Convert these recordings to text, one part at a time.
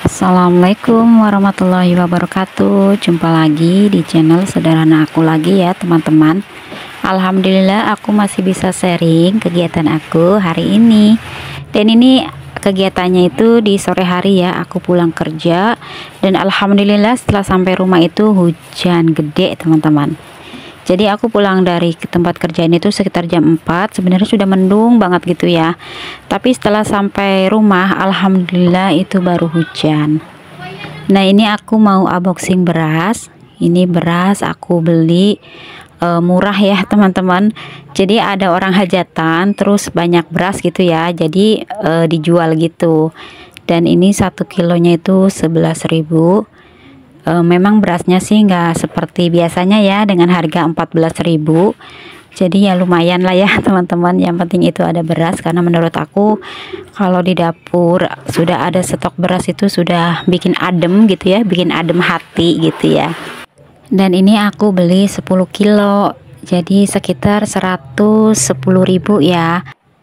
Assalamualaikum warahmatullahi wabarakatuh. Jumpa lagi di channel sederhana aku lagi ya teman-teman. Alhamdulillah aku masih bisa sharing kegiatan aku hari ini. Dan ini kegiatannya itu di sore hari ya. Aku pulang kerja dan alhamdulillah setelah sampai rumah itu hujan gede teman-teman. Jadi aku pulang dari tempat kerjaan itu sekitar jam 4. Sebenarnya sudah mendung banget gitu ya. Tapi setelah sampai rumah alhamdulillah itu baru hujan. Nah, ini aku mau unboxing beras. Ini beras aku beli murah ya teman-teman. Jadi ada orang hajatan terus banyak beras gitu ya. Jadi dijual gitu. Dan ini 1 kilonya itu 11.000. Memang berasnya sih nggak seperti biasanya ya dengan harga 14.000. Jadi ya lumayan lah ya teman-teman. Yang penting itu ada beras, karena menurut aku kalau di dapur sudah ada stok beras itu sudah bikin adem gitu ya, bikin adem hati gitu ya. Dan ini aku beli 10 kilo, jadi sekitar 110.000 ya.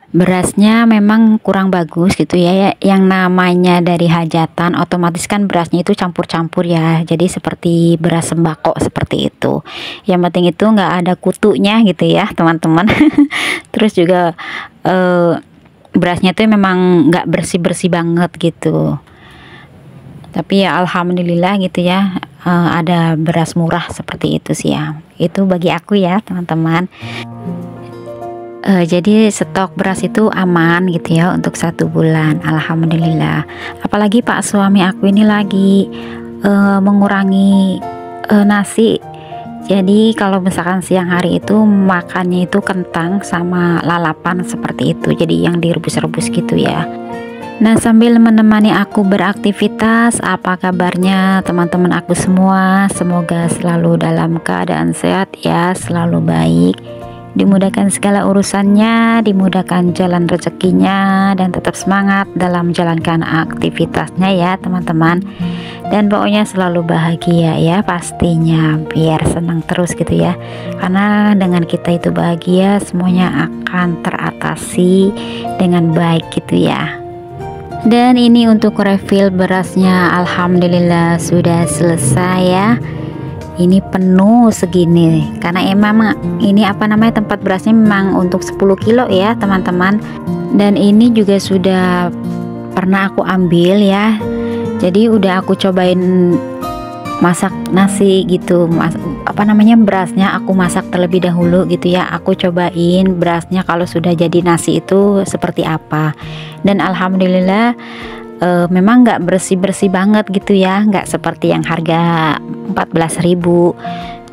Berasnya memang kurang bagus gitu ya, yang namanya dari hajatan otomatis kan berasnya itu campur-campur ya, jadi seperti beras sembako seperti itu. Yang penting itu nggak ada kutunya gitu ya teman-teman. Terus juga berasnya itu memang nggak bersih-bersih banget gitu, tapi ya alhamdulillah gitu ya, ada beras murah seperti itu sih ya. Itu bagi aku ya teman-teman. Jadi stok beras itu aman gitu ya untuk 1 bulan, alhamdulillah. Apalagi pak suami aku ini lagi mengurangi nasi. Jadi kalau misalkan siang hari itu makannya itu kentang sama lalapan seperti itu, jadi yang direbus-rebus gitu ya. Nah, sambil menemani aku beraktivitas, apa kabarnya teman-teman aku semua? Semoga selalu dalam keadaan sehat ya, selalu baik, dimudahkan segala urusannya, dimudahkan jalan rezekinya, dan tetap semangat dalam menjalankan aktivitasnya ya teman-teman. Dan pokoknya selalu bahagia ya pastinya, biar senang terus gitu ya, karena dengan kita itu bahagia semuanya akan teratasi dengan baik gitu ya. Dan ini untuk refill berasnya alhamdulillah sudah selesai ya. Ini penuh segini karena emang ini tempat berasnya memang untuk 10 kilo ya teman-teman. Dan ini juga sudah pernah aku ambil ya, jadi udah aku cobain masak nasi gitu. Berasnya aku masak terlebih dahulu gitu ya. Aku cobain berasnya kalau sudah jadi nasi itu seperti apa, dan alhamdulillah memang nggak bersih-bersih banget gitu ya, nggak seperti yang harga 14.000,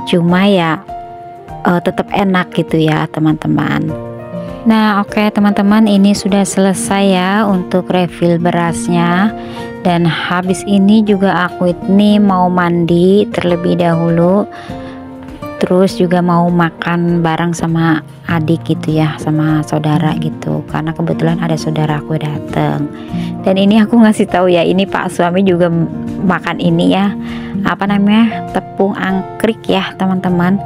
cuma ya tetap enak gitu ya teman-teman. Nah oke teman-teman, ini sudah selesai ya untuk refill berasnya. Dan habis ini juga aku ini mau mandi terlebih dahulu, terus juga mau makan bareng sama adik gitu ya, sama saudara gitu, karena kebetulan ada saudara aku dateng. Dan ini aku ngasih tahu ya, ini pak suami juga makan ini ya, tepung angkrik ya teman-teman.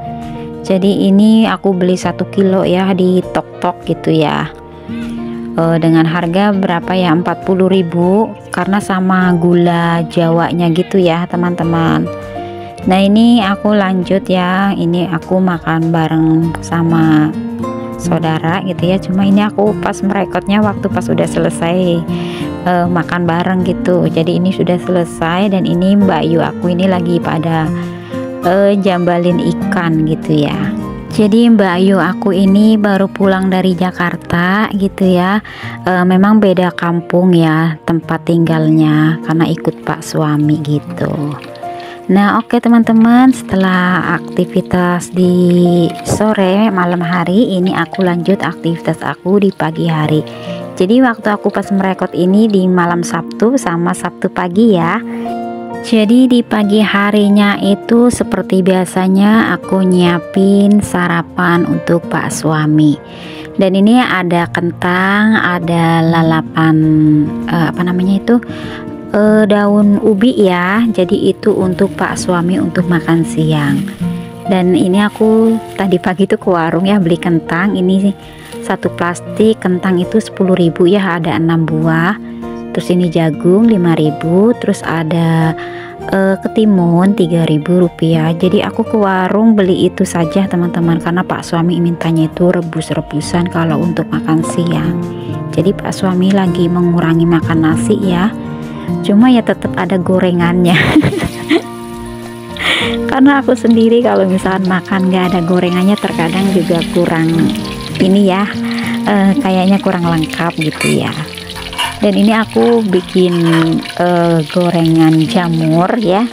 Jadi ini aku beli 1 kilo ya di Tok-Tok gitu ya, dengan harga berapa ya, 40.000, karena sama gula jawanya gitu ya teman-teman. Nah ini aku lanjut ya, ini aku makan bareng sama saudara gitu ya, cuma ini aku pas merekodnya waktu pas udah selesai makan bareng gitu. Jadi ini sudah selesai, dan ini Mbak Yu aku ini lagi pada jambalin ikan gitu ya. Jadi Mbak Ayu aku ini baru pulang dari Jakarta gitu ya. Memang beda kampung ya tempat tinggalnya, karena ikut pak suami gitu. Nah oke teman-teman, setelah aktivitas di sore malam hari ini, aku lanjut aktivitas aku di pagi hari. Jadi waktu aku pas merekod ini di malam Sabtu sama Sabtu pagi ya. Jadi di pagi harinya itu seperti biasanya aku nyiapin sarapan untuk pak suami. Dan ini ada kentang, ada lalapan daun ubi ya. Jadi itu untuk pak suami untuk makan siang. Dan ini aku tadi pagi itu ke warung ya, beli kentang. Ini 1 plastik kentang itu 10.000 ya, ada 6 buah. terus ini jagung 5.000, terus ada ketimun 3.000 rupiah. Jadi aku ke warung beli itu saja teman-teman, karena Pak suami mintanya itu rebus-rebusan kalau untuk makan siang. Jadi Pak suami lagi mengurangi makan nasi ya, cuma ya tetap ada gorengannya. Karena aku sendiri kalau misalkan makan nggak ada gorengannya terkadang juga kurang ini ya, kayaknya kurang lengkap gitu ya. Dan ini aku bikin gorengan jamur ya.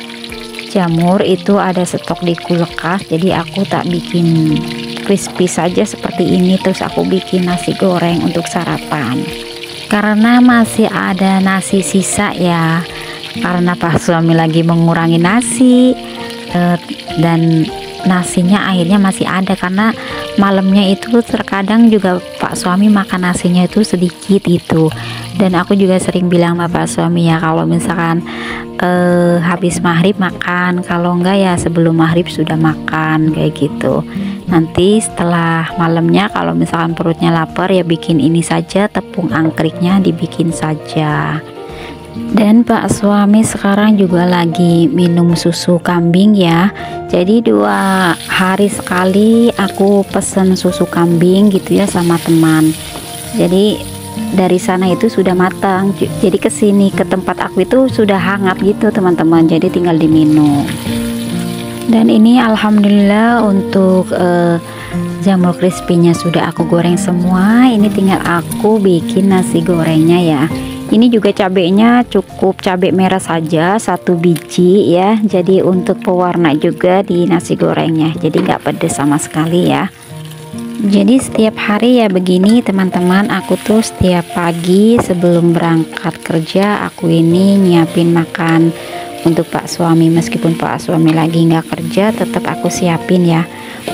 Jamur itu ada stok di kulkas, jadi aku tak bikin crispy saja seperti ini, terus aku bikin nasi goreng untuk sarapan. Karena masih ada nasi sisa ya, karena Pak suami lagi mengurangi nasi, dan nasinya akhirnya masih ada, karena malamnya itu terkadang juga Pak suami makan nasinya itu sedikit itu. Dan aku juga sering bilang sama Pak suami ya, kalau misalkan habis maghrib makan, kalau enggak ya sebelum maghrib sudah makan kayak gitu. Nanti setelah malamnya kalau misalkan perutnya lapar ya bikin ini saja, tepung angkriknya dibikin saja. Dan Pak suami sekarang juga lagi minum susu kambing ya. Jadi 2 hari sekali aku pesen susu kambing gitu ya sama teman. Jadi dari sana itu sudah matang, jadi kesini ke tempat aku itu sudah hangat gitu teman-teman, jadi tinggal diminum. Dan ini alhamdulillah untuk jamur crispy-nya sudah aku goreng semua. Ini tinggal aku bikin nasi gorengnya ya. Ini juga cabenya cukup cabai merah saja 1 biji ya, jadi untuk pewarna juga di nasi gorengnya, jadi nggak pedes sama sekali ya. Jadi setiap hari ya begini teman-teman, aku tuh setiap pagi sebelum berangkat kerja aku ini nyiapin makan untuk Pak suami. Meskipun Pak suami lagi nggak kerja, tetap aku siapin ya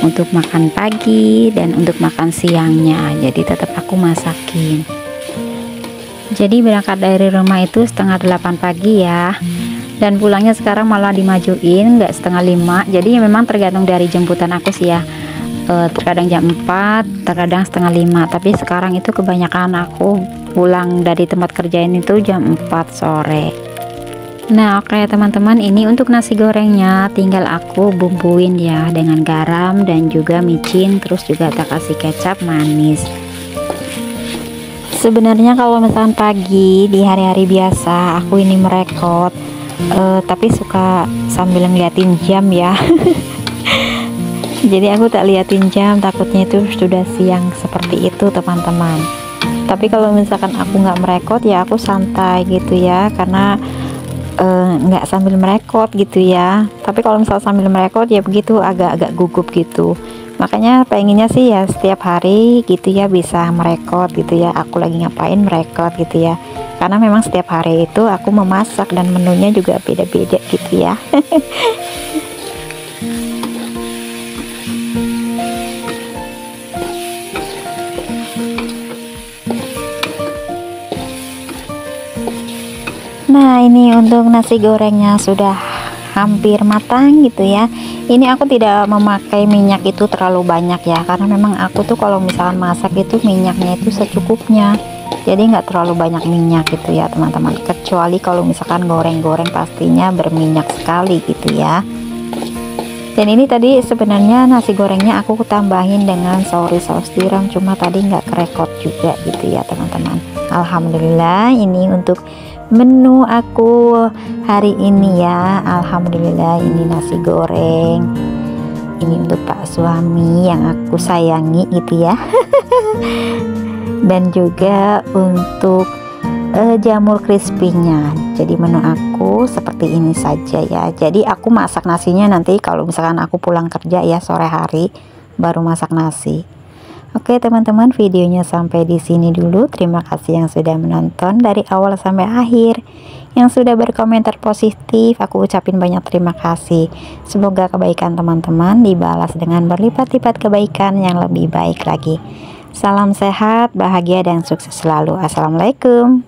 untuk makan pagi dan untuk makan siangnya, jadi tetap aku masakin. Jadi berangkat dari rumah itu setengah 8 pagi ya, dan pulangnya sekarang malah dimajuin nggak setengah 5. Jadi memang tergantung dari jemputan aku sih ya, terkadang jam 4, terkadang setengah 5. Tapi sekarang itu kebanyakan aku pulang dari tempat kerjaan itu jam 4 sore. Nah oke teman-teman, ini untuk nasi gorengnya tinggal aku bumbuin ya dengan garam dan juga micin, terus juga tak kasih kecap manis. Sebenarnya kalau misalkan pagi di hari-hari biasa aku ini merekod, tapi suka sambil ngeliatin jam ya. Jadi aku tak liatin jam, takutnya itu sudah siang seperti itu teman-teman. Tapi kalau misalkan aku nggak merekod ya aku santai gitu ya, karena nggak sambil merekod gitu ya. Tapi kalau misalkan sambil merekod ya begitu agak-agak gugup gitu. Makanya pengennya sih ya setiap hari gitu ya bisa merekod gitu ya, aku lagi ngapain merekod gitu ya, karena memang setiap hari itu aku memasak dan menunya juga beda-beda gitu ya. Nah ini untuk nasi gorengnya sudah hampir matang gitu ya. Ini aku tidak memakai minyak itu terlalu banyak ya, karena memang aku tuh kalau misalkan masak itu minyaknya itu secukupnya, jadi nggak terlalu banyak minyak gitu ya teman-teman. Kecuali kalau misalkan goreng-goreng pastinya berminyak sekali gitu ya. Dan ini tadi sebenarnya nasi gorengnya aku tambahin dengan saus tiram, cuma tadi nggak kerekod juga gitu ya teman-teman. Alhamdulillah ini untuk menu aku hari ini ya. Alhamdulillah ini nasi goreng, ini untuk Pak suami yang aku sayangi gitu ya. Dan juga untuk jamur crispy-nya. Jadi menu aku seperti ini saja ya. Jadi aku masak nasinya nanti kalau misalkan aku pulang kerja ya sore hari baru masak nasi. Oke teman-teman, videonya sampai di sini dulu. Terima kasih yang sudah menonton dari awal sampai akhir. Yang sudah berkomentar positif, aku ucapin banyak terima kasih. Semoga kebaikan teman-teman dibalas dengan berlipat-lipat kebaikan yang lebih baik lagi. Salam sehat, bahagia, dan sukses selalu. Assalamualaikum.